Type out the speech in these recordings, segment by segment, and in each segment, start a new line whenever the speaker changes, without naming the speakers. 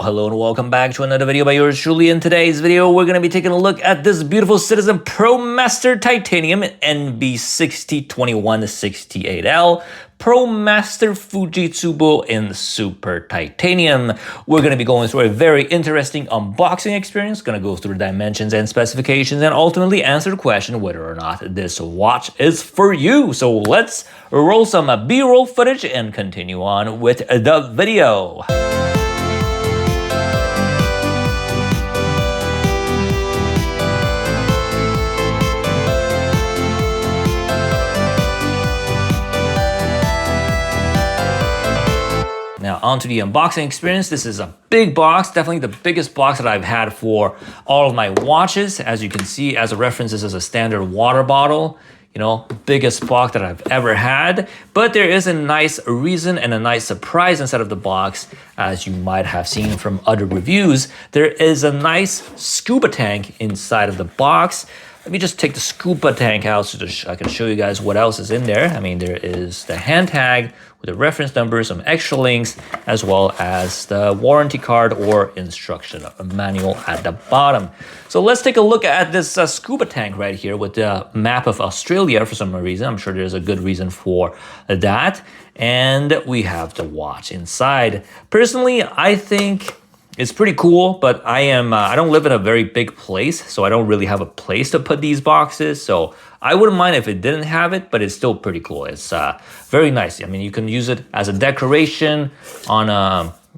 Hello and welcome back to another video by yours truly. In today's video, we're going to be taking a look at this beautiful Citizen Promaster Titanium NB602168L Promaster Fujitsubo in Super Titanium. We're going to be going through a very interesting unboxing experience, going to go through dimensions and specifications, and ultimately answer the question whether or not this watch is for you. So let's roll some B-roll footage and continue on with the video. Now onto the unboxing experience. This is a big box, definitely the biggest box that I've had for all of my watches. As you can see, as a reference, this is a standard water bottle. You know, biggest box that I've ever had. But there is a nice reason and a nice surprise inside of the box, as you might have seen from other reviews. There is a nice scuba tank inside of the box. Let me just take the scuba tank out so I can show you guys what else is in there. I mean, there is the hand tag with the reference number, some extra links, as well as the warranty card or instruction manual at the bottom. So let's take a look at this scuba tank right here with the map of Australia for some reason. I'm sure there's a good reason for that. And we have the watch inside. Personally, I think it's pretty cool, but I don't live in a very big place, so I don't really have a place to put these boxes. So I wouldn't mind if it didn't have it, but it's still pretty cool. It's very nice. I mean, you can use it as a decoration on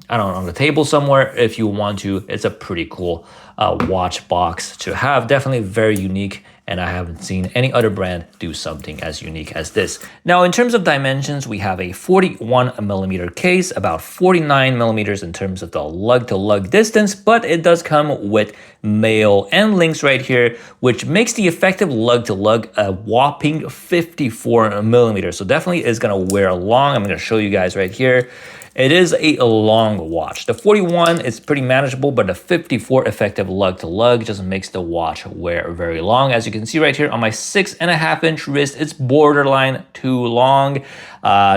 I don't know, on the table somewhere if you want to. It's a pretty cool watch box to have. Definitely very unique, and I haven't seen any other brand do something as unique as this. Now, in terms of dimensions, we have a 41mm case, about 49mm in terms of the lug-to-lug distance, but it does come with mail and links right here, which makes the effective lug-to-lug a whopping 54mm. So definitely is going to wear long. I'm going to show you guys right here. It is a long watch. The 41 is pretty manageable, but the 54 effective lug-to-lug just makes the watch wear very long. As you can see right here on my 6.5-inch wrist, it's borderline too long.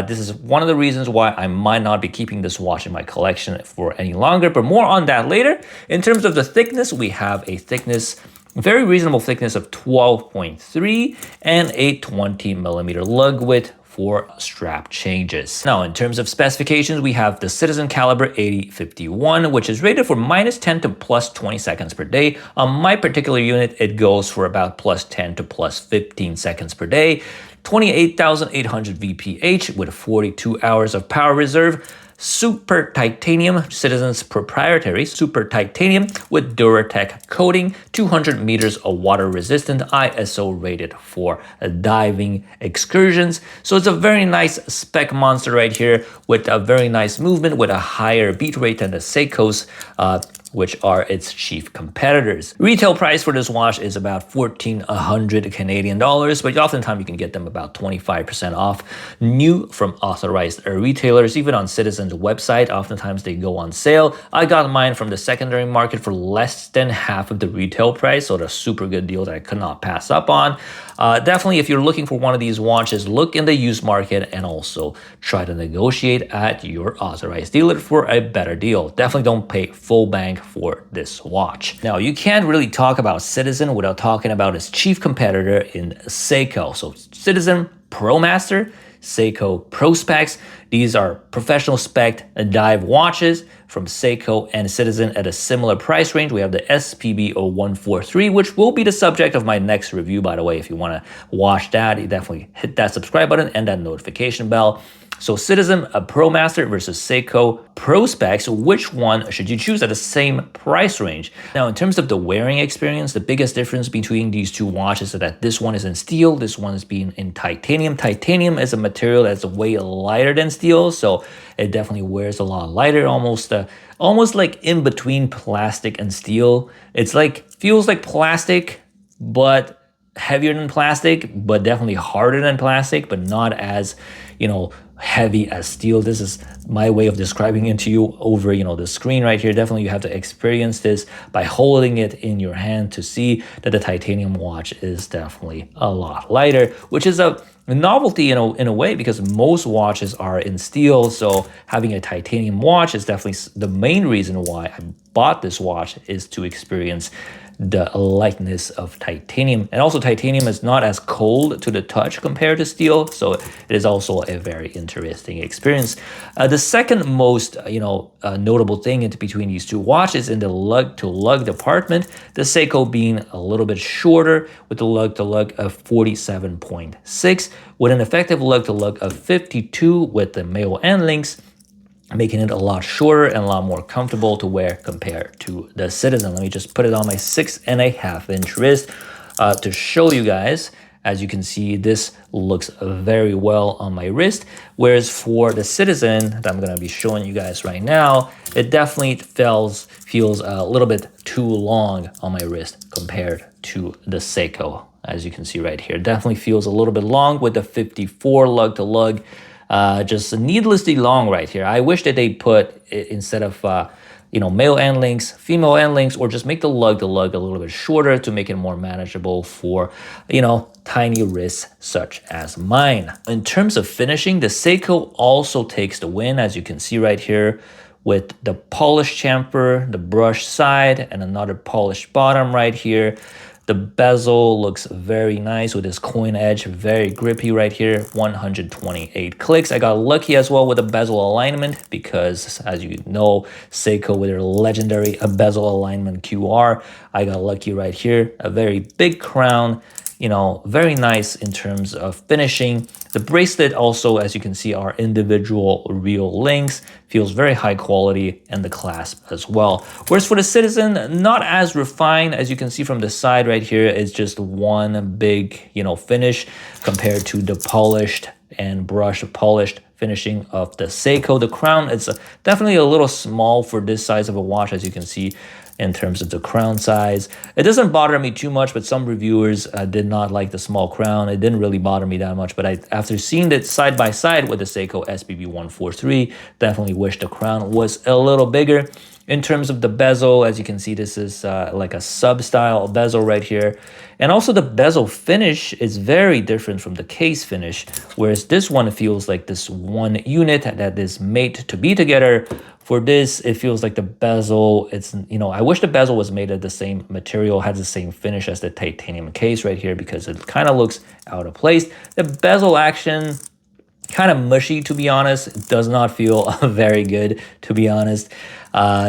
This is one of the reasons why I might not be keeping this watch in my collection for any longer, but more on that later. In terms of the thickness, we have a thickness, very reasonable thickness of 12.3 and a 20mm lug width for strap changes. Now, in terms of specifications, we have the Citizen Caliber 8051, which is rated for -10 to +20 seconds per day. On my particular unit, it goes for about +10 to +15 seconds per day. 28,800 VPH with 42 hours of power reserve. Super Titanium, Citizen's proprietary Super Titanium with Duratec coating, 200 meters of water resistant, ISO rated for diving excursions. So it's a very nice spec monster right here with a very nice movement with a higher beat rate than the Seiko's, which are its chief competitors. Retail price for this watch is about 1,400 Canadian dollars, but oftentimes you can get them about 25% off new from authorized retailers. Even on Citizen's website, oftentimes they go on sale. I got mine from the secondary market for less than half of the retail price, so that's a super good deal that I could not pass up on. Definitely, if you're looking for one of these watches, look in the used market and also try to negotiate at your authorized dealer for a better deal. Definitely don't pay full bank for this watch. Now, you can't really talk about Citizen without talking about its chief competitor in Seiko. So Citizen Promaster, Seiko Prospex. These are professional spec dive watches from Seiko and Citizen at a similar price range. We have the SPB143, which will be the subject of my next review, by the way. If you want to watch that, you definitely hit that subscribe button and that notification bell. So Citizen Promaster versus Seiko Prospex, which one should you choose at the same price range? Now, in terms of the wearing experience, the biggest difference between these two watches is that this one is in steel, this one is being in titanium. Titanium is a material that's way lighter than steel, so it definitely wears a lot lighter, almost like in between plastic and steel. It's like, feels like plastic, but heavier than plastic, but definitely harder than plastic, but not as, you know, heavy as steel. This is my way of describing it to you over, the screen right here. Definitely you have to experience this by holding it in your hand to see that the titanium watch is definitely a lot lighter, which is a a novelty in a way, because most watches are in steel. So having a titanium watch is definitely the main reason why I bought this watch, is to experience the lightness of titanium. And also titanium is not as cold to the touch compared to steel, so it is also a very interesting experience. The second most notable thing in between these two watches in the lug to lug department, the Seiko being a little bit shorter with the lug to lug of 47.6 with an effective lug to lug of 52 with the male end links, making it a lot shorter and a lot more comfortable to wear compared to the Citizen. Let me just put it on my 6.5-inch wrist to show you guys. As you can see, this looks very well on my wrist, whereas for the Citizen that I'm gonna be showing you guys right now, it definitely feels a little bit too long on my wrist compared to the Seiko. As you can see right here, definitely feels a little bit long with the 54 lug to lug. Just needlessly long right here. I wish that they put, instead of male end links, female end links, or just make the lug a little bit shorter to make it more manageable for tiny wrists such as mine. In terms of finishing, the Seiko also takes the win, as you can see right here, with the polished chamfer, the brush side, and another polished bottom right here. The bezel looks very nice with this coin edge, very grippy right here, 128 clicks. I got lucky as well with the bezel alignment because, as you know, Seiko with their legendary bezel alignment QR, I got lucky right here. A very big crown, very nice in terms of finishing. The bracelet also, as you can see, are individual real links, feels very high quality, and the clasp as well. Whereas for the Citizen, not as refined, as you can see from the side right here, it's just one big, finish compared to the polished and brushed polished finishing of the Seiko. The crown, it's definitely a little small for this size of a watch, as you can see in terms of the crown size. It doesn't bother me too much, but some reviewers did not like the small crown. It didn't really bother me that much, but after seeing it side by side with the Seiko SPB143, definitely wish the crown was a little bigger. In terms of the bezel, as you can see, this is like a sub-style bezel right here. And also the bezel finish is very different from the case finish, whereas this one feels like this one unit that is made to be together. For this, it feels like the bezel, I wish the bezel was made of the same material, has the same finish as the titanium case right here, because it kind of looks out of place. The bezel action, kind of mushy, to be honest. It does not feel very good, to be honest.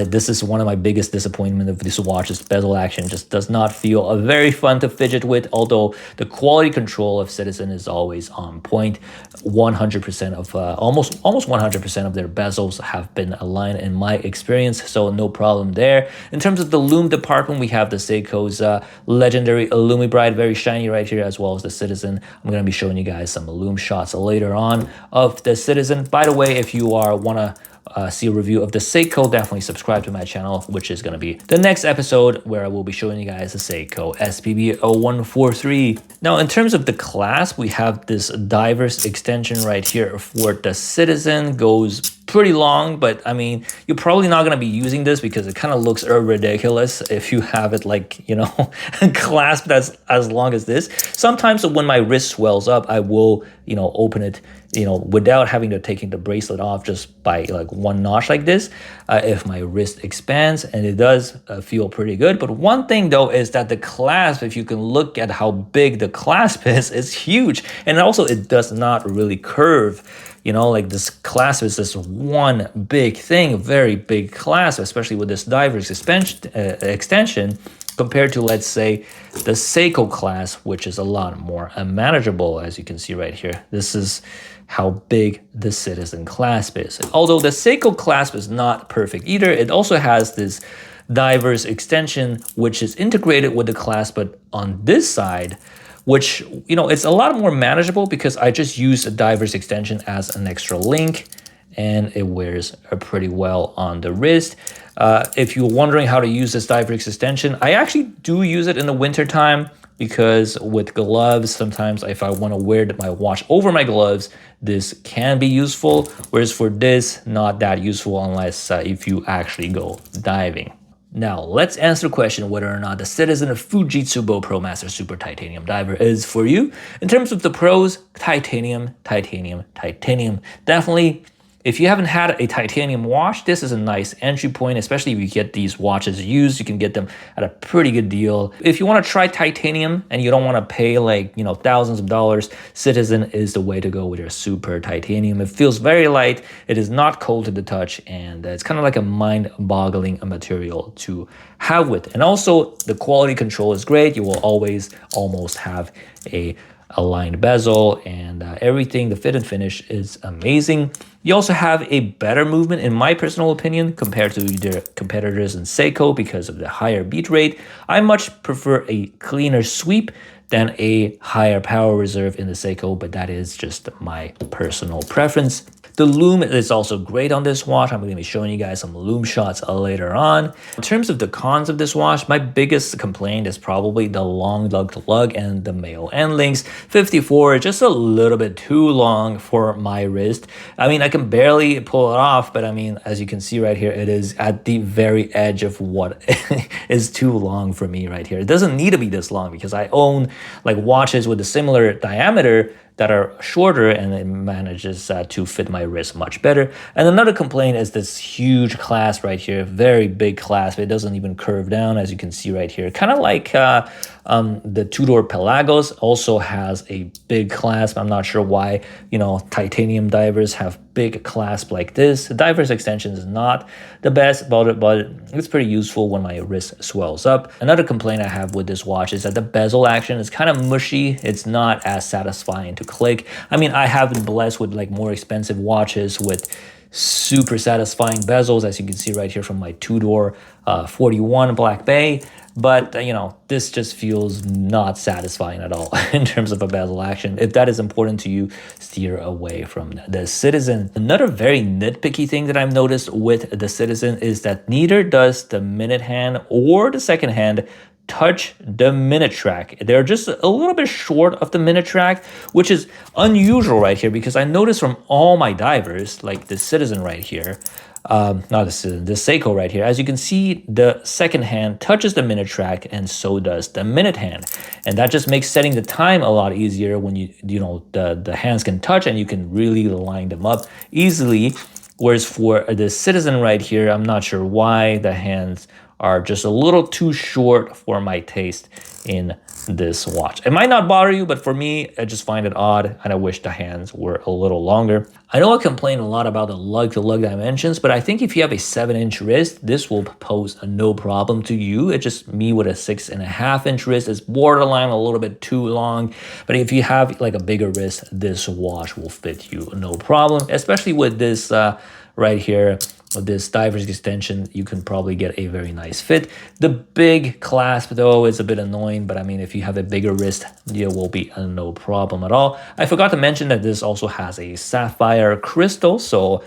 This is one of my biggest disappointments of this watch. This bezel action just does not feel very fun to fidget with, although the quality control of Citizen is always on point. 100% of, almost 100% of their bezels have been aligned in my experience, so no problem there. In terms of the lume department, we have the Seiko's legendary Illumibrite, very shiny right here, as well as the Citizen. I'm going to be showing you guys some lume shots later on of the Citizen. By the way, if you want to see a review of the Seiko, definitely subscribe to my channel, which is going to be the next episode where I will be showing you guys the Seiko SPB143. Now, in terms of the clasp, we have this diverse extension right here for the Citizen. Goes pretty long, but I mean, you're probably not going to be using this because it kind of looks ridiculous if you have it like, clasped as long as this. Sometimes when my wrist swells up, I will, open it, without having to taking the bracelet off, just by like one notch like this, if my wrist expands, and it does feel pretty good. But one thing though is that the clasp, if you can look at how big the clasp is huge. And also it does not really curve. Like this clasp is this one big thing, very big clasp, especially with this diverse extension, compared to, let's say, the Seiko clasp, which is a lot more manageable, as you can see right here. This is how big the Citizen clasp is. Although the Seiko clasp is not perfect either, it also has this diverse extension, which is integrated with the clasp, but on this side, which, it's a lot more manageable because I just use a diverse extension as an extra link, and it wears pretty well on the wrist. If you're wondering how to use this diverse extension, I actually do use it in the winter time, because with gloves, sometimes if I want to wear my watch over my gloves, this can be useful. Whereas for this, not that useful unless if you actually go diving. Now, let's answer the question whether or not the Citizen Fujitsubo Promaster Super Titanium Diver is for you. In terms of the pros, titanium, titanium, titanium. Definitely, if you haven't had a titanium watch, this is a nice entry point, especially if you get these watches used. You can get them at a pretty good deal. If you want to try titanium and you don't want to pay like, thousands of dollars, Citizen is the way to go with your super titanium. It feels very light. It is not cold to the touch, and it's kind of like a mind-boggling material to have with. And also, the quality control is great. You will always almost have a aligned bezel, and everything, the fit and finish is amazing. You also have a better movement, in my personal opinion, compared to their competitors in Seiko because of the higher beat rate. I much prefer a cleaner sweep than a higher power reserve in the Seiko, but that is just my personal preference. The lume is also great on this watch. I'm going to be showing you guys some lume shots later on. In terms of the cons of this watch, my biggest complaint is probably the long lug and the male end links. 54 is just a little bit too long for my wrist. I mean, I can barely pull it off, but I mean, as you can see right here, it is at the very edge of what is too long for me right here. It doesn't need to be this long because I own like watches with a similar diameter that are shorter, and it manages to fit my wrist much better. And another complaint is this huge clasp right here, very big clasp. It doesn't even curve down, as you can see right here. Kind of like the two-door Pelagos also has a big clasp. I'm not sure why, titanium divers have big clasp like this. The diver's extension is not the best about it, but it's pretty useful when my wrist swells up. Another complaint I have with this watch is that the bezel action is kind of mushy. It's not as satisfying to click. I mean, I have been blessed with like more expensive watches with super satisfying bezels, as you can see right here from my two-door 41 Black Bay. But, this just feels not satisfying at all in terms of a bezel action. If that is important to you, steer away from the Citizen. Another very nitpicky thing that I've noticed with the Citizen is that neither does the minute hand or the second hand touch the minute track. They're just a little bit short of the minute track, which is unusual right here because I noticed from all my divers, like the Citizen right here, not the Citizen, the Seiko right here, as you can see, the second hand touches the minute track and so does the minute hand. And that just makes setting the time a lot easier when the hands can touch and you can really line them up easily. Whereas for the Citizen right here, I'm not sure why the hands are just a little too short for my taste in this watch. It might not bother you, but for me, I just find it odd, and I wish the hands were a little longer. I know I complain a lot about the lug-to-lug dimensions, but I think if you have a 7-inch wrist, this will pose no problem to you. It's just me with a 6.5-inch wrist is borderline a little bit too long. But if you have like a bigger wrist, this watch will fit you no problem, especially with this right here. With this diver's extension, you can probably get a very nice fit. The big clasp though is a bit annoying, but I mean, if you have a bigger wrist, it will be no problem at all. I forgot to mention that this also has a sapphire crystal, so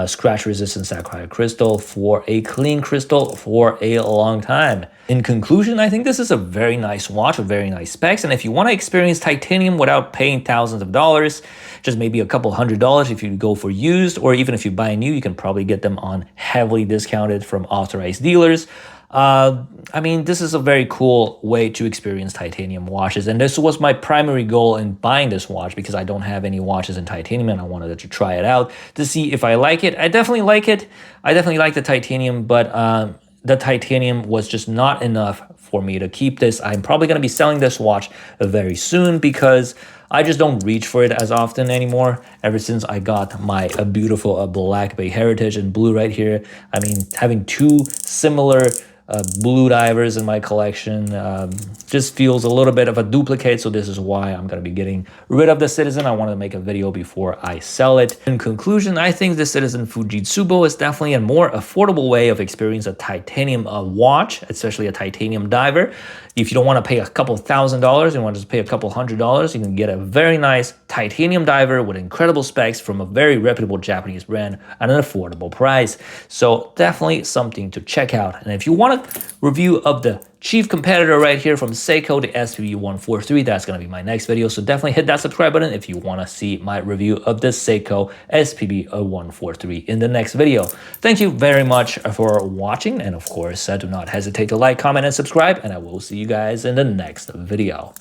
scratch resistant sapphire crystal for a clean crystal for a long time. In conclusion, I think this is a very nice watch with very nice specs, and if you want to experience titanium without paying thousands of dollars, just maybe a couple $100 if you go for used, or even if you buy new, you can probably get them on heavily discounted from authorized dealers. I mean, this is a very cool way to experience titanium watches, and this was my primary goal in buying this watch because I don't have any watches in titanium and I wanted to try it out to see if I like it. I definitely like it. I definitely like the titanium, but the titanium was just not enough for me to keep this. I'm probably going to be selling this watch very soon because I just don't reach for it as often anymore ever since I got my beautiful Black Bay Heritage in blue right here. I mean, having two similar blue divers in my collection just feels a little bit of a duplicate, so this is why I'm going to be getting rid of the Citizen. I wanted to make a video before I sell it. In conclusion, I think the Citizen Fujitsubo is definitely a more affordable way of experiencing a titanium watch, especially a titanium diver. If you don't want to pay a couple $1,000s, you want to just pay a couple $100s, you can get a very nice titanium diver with incredible specs from a very reputable Japanese brand at an affordable price. So definitely something to check out. And if you want to review of the chief competitor right here from Seiko, the SPB143. That's going to be my next video. So definitely hit that subscribe button if you want to see my review of the Seiko SPB143 in the next video. Thank you very much for watching. And of course, do not hesitate to like, comment, and subscribe. And I will see you guys in the next video.